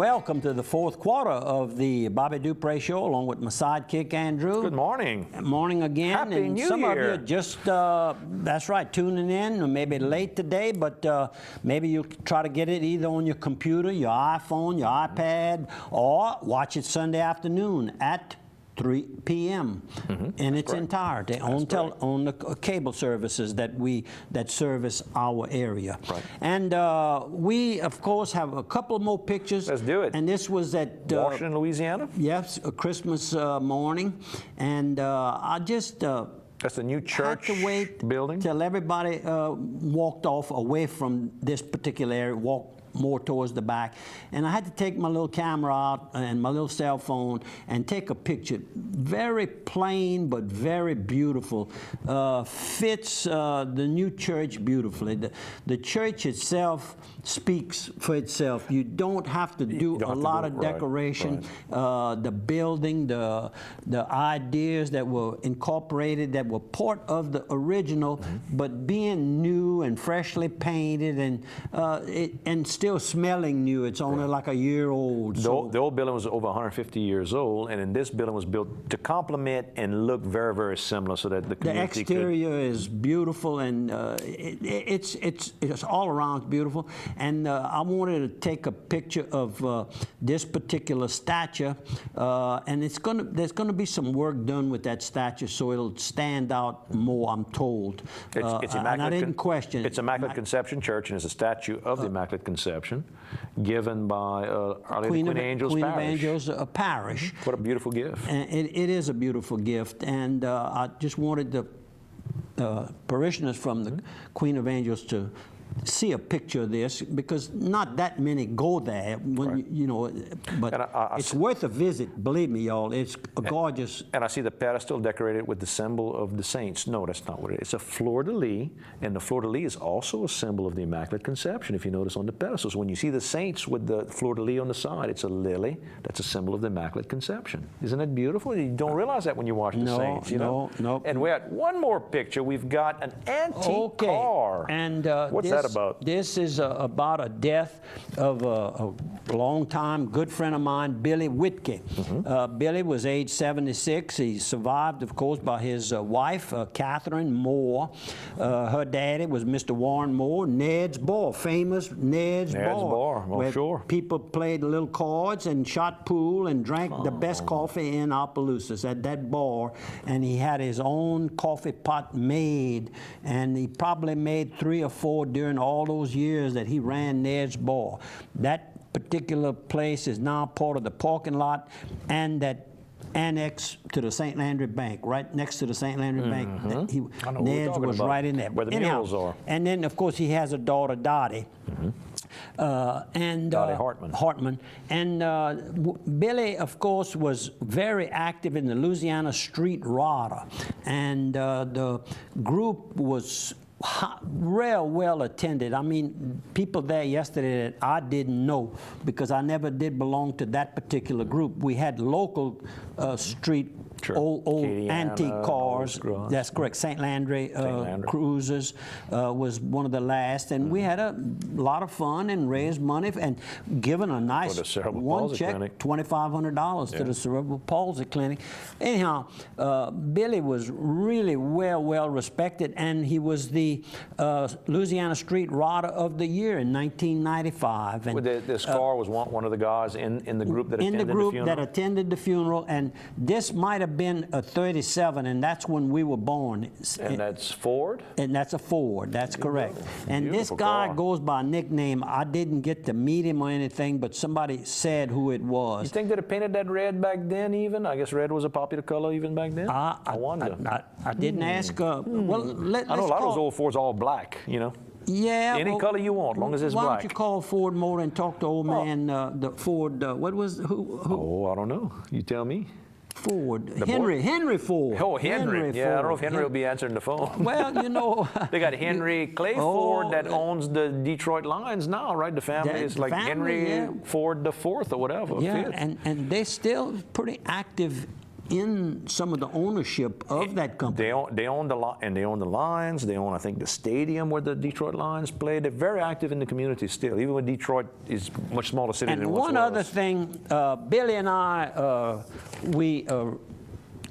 welcome to the fourth quarter of the Bobby Dupre Show, along with my sidekick, Andrew. Good morning. Morning again. Happy and New some Year. of you just, that's right, tuning in, or maybe late today, but maybe you'll try to get it either on your computer, your iPhone, your iPad, or watch it Sunday afternoon at 3 p.m. in its entirety on the cable services that service our area. Right. And we, of course, have a couple more pictures. Let's do it. And this was at Washington, Louisiana? Yes, a Christmas morning. And I just That's the new church had to wait building? till everybody walked off away from this particular area, walked more towards the back. And I had to take my little camera out and my little cell phone and take a picture. Very plain, but very beautiful. Fits the new church beautifully. The church itself speaks for itself. You don't have to do a lot of decoration. The building, the ideas that were incorporated, that were part of the original, but being new and freshly painted and still smelling new. It's only like a year old. So The old building was over 150 years old, and then this building was built to complement and look very, very similar, so that the community exterior is beautiful, and it's all around beautiful. And I wanted to take a picture of this particular statue, and there's gonna be some work done with that statue, so it'll stand out more, I'm told. It's and I didn't question it. It's Immaculate Conception Church, and it's a statue of the Immaculate Conception given by Our Lady Queen of Angels Queen Parish. of Angels Parish. What a beautiful gift. And it is a beautiful gift, and I just wanted the parishioners from the Queen of Angels to see a picture of this, because not that many go there when you know, but it's worth a visit. Believe me, y'all, it's gorgeous. And I see the pedestal decorated with the symbol of the saints. No, that's not what it is. It's a fleur-de-lis, and the fleur-de-lis is also a symbol of the Immaculate Conception, if you notice on the pedestal. So when you see the saints with the fleur-de-lis on the side, it's a lily. That's a symbol of the Immaculate Conception. Isn't it beautiful? You don't realize that when you watch the saints, you know? No. And we're at one more picture. We've got an antique car. And what's that about? This is about a death of a long-time good friend of mine, Billy Whitkey. Billy was age 76. He survived, of course, by his wife, Catherine Moore. Her daddy was Mr. Warren Moore, Ned's Bar, famous Ned's Bar. Well, sure. People played little cards and shot pool and drank the best coffee in Opelousas at that bar. And he had his own coffee pot made, and he probably made 3 or 4 during all those years that he ran Ned's Bar. That particular place is now part of the parking lot and that annex to the St. Landry Bank, right next to the St. Landry Bank. Ned's was right in there. Where the mules are. And then, of course, he has a daughter, Dottie. Dottie Hartman. And Billy, of course, was very active in the Louisiana Street Rada. And the group was real well attended. I mean, people there yesterday that I didn't know, because I never did belong to that particular group. We had local street old antique cars. That's correct. St. Landry Cruisers was one of the last, and we had a lot of fun and raised money and given a nice one check, $2,500 to the Cerebral Palsy Clinic. Anyhow, Billy was really well respected, and he was the Louisiana Street Rada of the Year in 1995. And this car was one of the guys in the group that attended the funeral? In the group that attended the funeral, and this might have been a 37, and that's when we were born. And that's Ford? And that's a Ford, that's correct. And this guy goes by a nickname. I didn't get to meet him or anything, but somebody said who it was. You think they'd have painted that red back then even? I guess red was a popular color even back then? I wonder. I didn't ask. Well, let's I know a lot of those old Fords all black, you know? Yeah. Any color you want, as long as it's black. Why don't you call Ford Motor and talk to old man, the Ford, what was, who? Oh, I don't know. You tell me. Ford. Henry Ford. Oh, Henry. Yeah, I don't know if Henry will be answering the phone. Well, you know. They got Henry Clay Ford that owns the Detroit Lions now, right? The family is like Henry Ford the Fourth or whatever. Yeah, and they're still pretty active in some of the ownership of that company. They own the Lions. They own, I think, the stadium where the Detroit Lions play. They're very active in the community still, even when Detroit is a much smaller city than it And once one was. other thing, Billy and I, we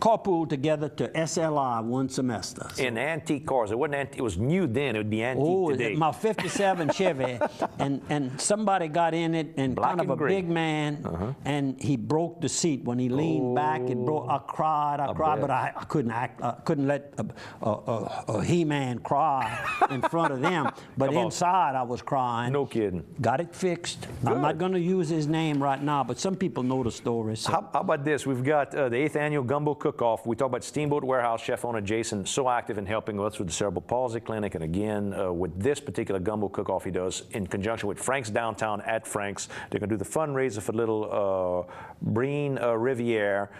carpooled together to SLI one semester. In antique cars. It wasn't it was new then. It would be antique today. My 57 Chevy, and somebody got in it, and Black kind of and a gray. big man, and he broke the seat. When he leaned back, it broke. I cried, but I couldn't act. I couldn't let a he-man cry in front of them. But inside, I was crying. No kidding. Got it fixed. I'm not going to use his name right now, but some people know the story. So. How about this? We've got the 8th annual Gumbo Cook-Off. We talk about Steamboat Warehouse chef owner Jason, so active in helping us with the Cerebral Palsy Clinic. And again, with this particular Gumbo Cook-Off he does in conjunction with Frank's Downtown at Frank's. They're going to do the fundraiser for little Breen Riviere,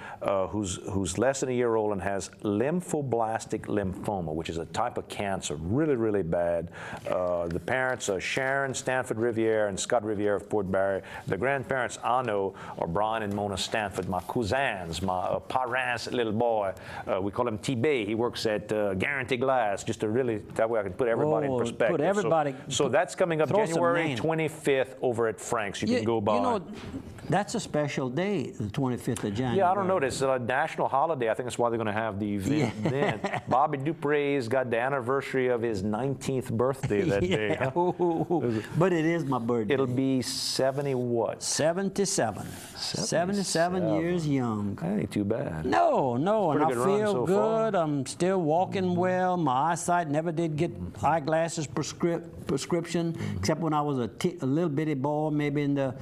who's less than a year old and has lymphoblastic lymphoma, which is a type of cancer, really, really bad. The parents are Sharon Stanford Riviere and Scott Riviere of Port Barry. The grandparents I know are Brian and Mona Stanford, my cousins, my parents' little boy. We call him T-Bay. He works at Guarantee Glass, just to really, that way I can put everybody in perspective. Put everybody. So that's coming up January 25th over at Frank's. You can go by. You know, that's a special day, the 25th of January. Yeah, I don't know. It's a national holiday. I think that's why they're going to have the event then. Bobby Dupre's got the anniversary of his 19th birthday that day. But it is my birthday. It'll be 70 what? 77. 77 years young. That ain't too bad. No, and I Pretty good run feel so good. far. I'm still walking well. My eyesight never did get eyeglasses prescription, except when I was a little bitty boy, maybe in the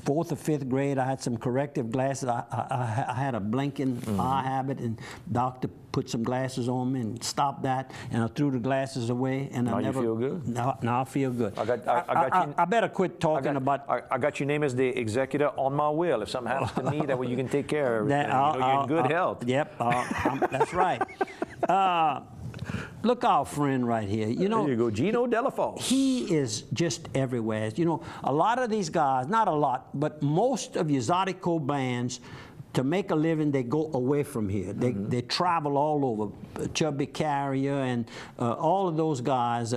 4th or 5th grade. I had some corrective glasses. I had a blinking eye habit, and doctor put some glasses on me and stopped that, and I threw the glasses away. And Now I never. you feel good? Now I feel good. I better quit talking about. I got your name as the executor on my will. If something happens to me, that way you can take care of everything. You're in good health. Yep, that's right. Look, our friend right here. You know, there you go, Gino Delafosse. He is just everywhere. You know, a lot of these guys, not a lot, but most of your Zydeco bands, to make a living, they go away from here. They travel all over. Chubby Carrier and all of those guys.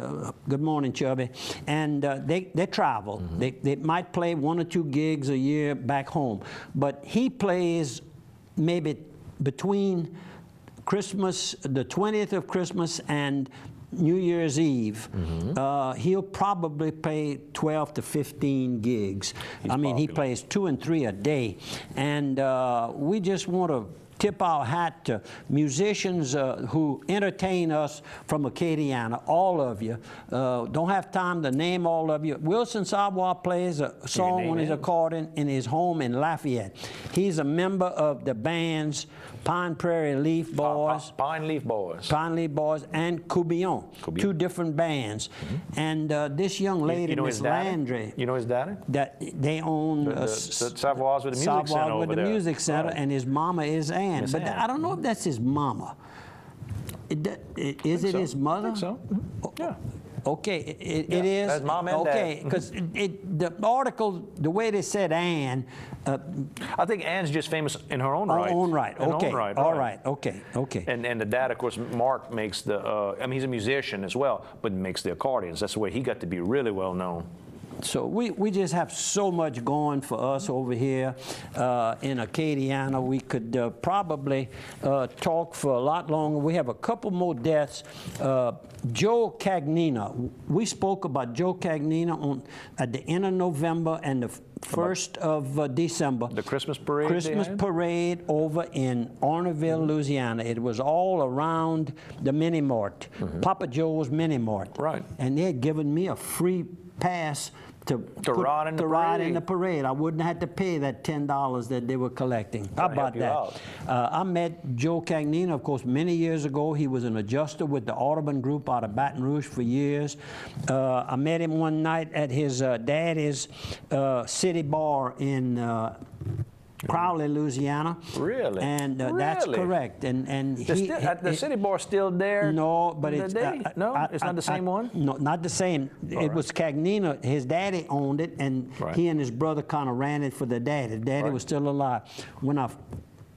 Good morning, Chubby. And they travel. They might play 1 or 2 gigs a year back home. But he plays maybe between Christmas, the 20th of Christmas and New Year's Eve, he'll probably play 12 to 15 gigs. I mean, he plays 2 and 3 a day. And we just want to tip our hat to musicians who entertain us from Acadiana, all of you. Don't have time to name all of you. Wilson Savoy plays a song on his accordion in his home in Lafayette. He's a member of the bands Pine Prairie Leaf Boys. Pine Leaf Boys. Pine Leaf Boys and Coubillon. 2 different bands. And this young lady, Miss Landry. You know his daddy? That they own the Savoys with the music center over there. Music Center, right. And his mama is Ann. Miss But Ann. I don't know if that's his mama. Is it his mother? I think so. Yeah. Okay, it is. That's mom and dad. Okay, because the article, the way they said Ann. I think Ann's just famous in her own right. Own right. In her Okay. own right, All right. right. Okay. And the dad, of course, Mark makes the. I mean, he's a musician as well, but makes the accordions. That's the way he got to be really well known. So we just have so much going for us over here in Acadiana. We could probably talk for a lot longer. We have a couple more deaths. Joe Cagnina. We spoke about Joe Cagnina at the end of November and the 1st of December. The Christmas parade. Christmas parade over in Orneville, Louisiana. It was all around the Mini Mart, Papa Joe's Mini Mart. Right. And they had given me a free pass to ride in the parade. I wouldn't have to pay that $10 that they were collecting. How about that? I met Joe Cagnina, of course, many years ago. He was an adjuster with the Audubon Group out of Baton Rouge for years. I met him one night at his daddy's city bar in Crowley, Louisiana. Really? And that's correct. And the city bar still there? No, but it's no, it's not the same one. No, not the same. It was Cagnina. His daddy owned it, and he and his brother kind of ran it for the daddy. Daddy was still alive. When I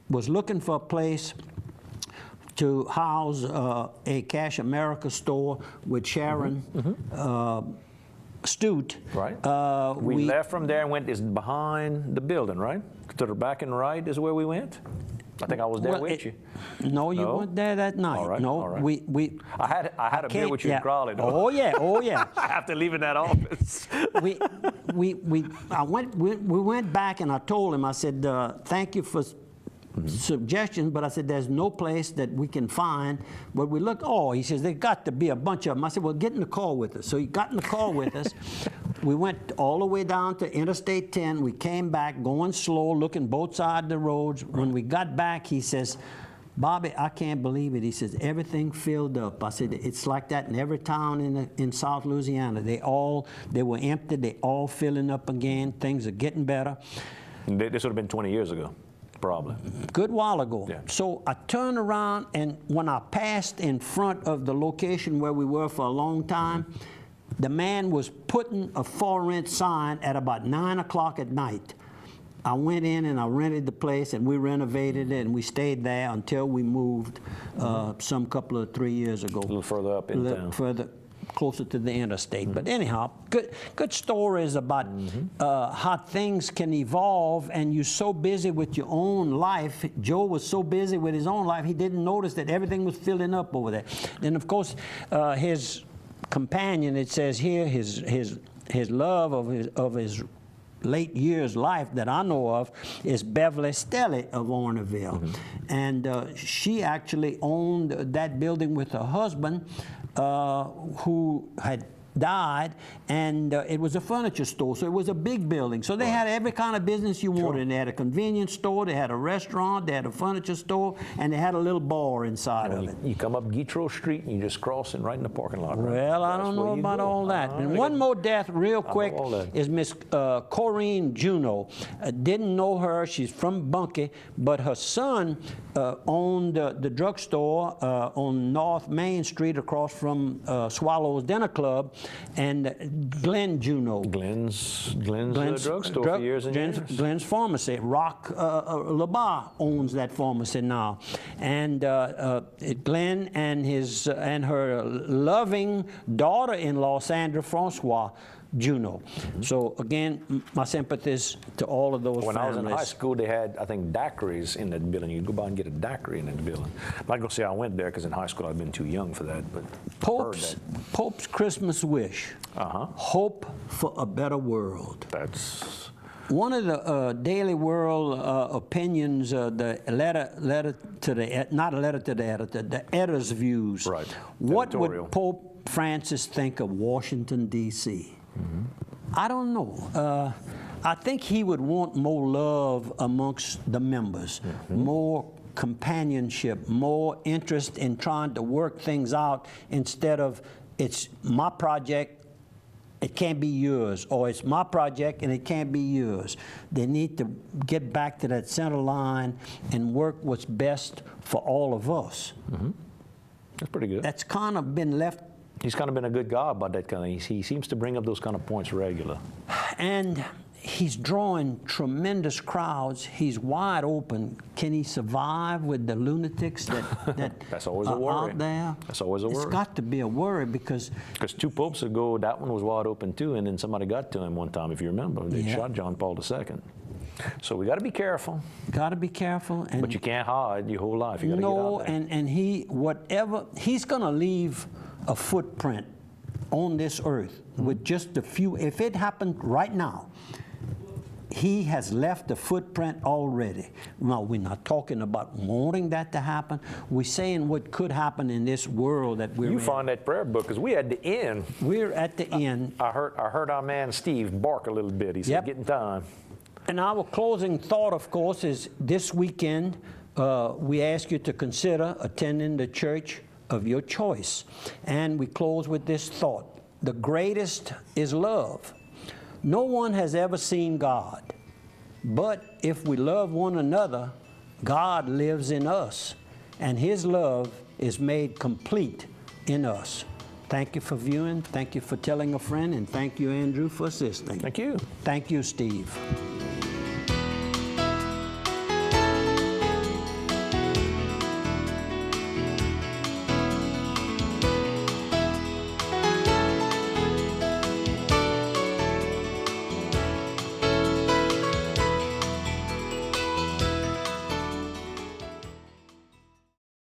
was looking for a place to house a Cash America store with Sharon Stute. Right. We left from there and went is behind the building, right? To the back and right is where we went. I think I was there with you. No, you weren't there that night. All right, no, all right. we. I had a beer with you in Crawley, though. Oh yeah, oh yeah. I have to leave in that office. we went back and I told him, I said, thank you for suggestions, but I said, there's no place that we can find. But we looked, he says, there's got to be a bunch of them. I said, well, get in the car with us. So he got in the car with us. We went all the way down to Interstate 10. We came back going slow, looking both sides of the roads. When we got back, he says, Bobby, I can't believe it. He says, everything filled up. I said, it's like that in every town in South Louisiana. They were empty. They all filling up again. Things are getting better. This would have been 20 years ago, probably. Good while ago. Yeah. So I turned around, and when I passed in front of the location where we were for a long time, the man was putting a for rent sign at about 9 o'clock at night. I went in and I rented the place, and we renovated it, and we stayed there until we moved some couple of 3 years ago. A little further up in town. Further, closer to the interstate. But anyhow, good stories about how things can evolve, and you're so busy with your own life. Joe was so busy with his own life, he didn't notice that everything was filling up over there. Then, of course, his companion, it says here, his love of his late years life that I know of is Beverly Stelly of Orneville. And she actually owned that building with her husband, who had died, and it was a furniture store, so it was a big building. So they had every kind of business you wanted. They had a convenience store, they had a restaurant, they had a furniture store, and they had a little bar inside of it. You come up Guitro Street and you just cross and right in the parking lot. Right? Well, I don't know about all that. And one more death real quick is Miss Corrine Juno. Didn't know her, she's from Bunkie, but her son owned the drugstore on North Main Street across from Swallow's Dinner Club, and Glenn Juno. Glenn's drugstore for years and years. Glenn's Pharmacy. Rock LaBar owns that pharmacy now. And Glenn and her loving daughter-in-law, Sandra Francois Juno. So again, my sympathies to all of those When families. I was in high school, they had, I think, daiquiris in that building. You'd go by and get a daiquiri in that building. I'm not going to say I went there because in high school I'd been too young for that, but Pope's Christmas wish. Hope for a better world. That's... One of the Daily World opinions, the letter to the, not a letter to the editor, the editor's views. Right. What Editorial. would Pope Francis think of Washington, D.C.? I don't know. I think he would want more love amongst the members, more companionship, more interest in trying to work things out instead of it's my project, it can't be yours, or it's my project and it can't be yours. They need to get back to that center line and work what's best for all of us. That's pretty good. That's kind of been left. He's kind of been a good guy about that kind of, he seems to bring up those kind of points regular. And he's drawing tremendous crowds. He's wide open. Can he survive with the lunatics that That's always a worry. out there? That's always a worry. It's got to be a worry because 2 popes ago, that one was wide open too, and then somebody got to him one time, if you remember. They shot John Paul II. So we got to be careful. Got to be careful. And But you can't hide your whole life. You got to get out there. and he's going to leave a footprint on this earth with just a few. If it happened right now, he has left a footprint already. Now, we're not talking about wanting that to happen. We're saying what could happen in this world that we're in. You find that prayer book, because we at the end. We're at the end. I heard our man Steve bark a little bit. He said, getting time. And our closing thought, of course, is this weekend, we ask you to consider attending the church of your choice. And we close with this thought. The greatest is love. No one has ever seen God. But if we love one another, God lives in us. And His love is made complete in us. Thank you for viewing. Thank you for telling a friend. And thank you, Andrew, for assisting. Thank you. Thank you, Steve.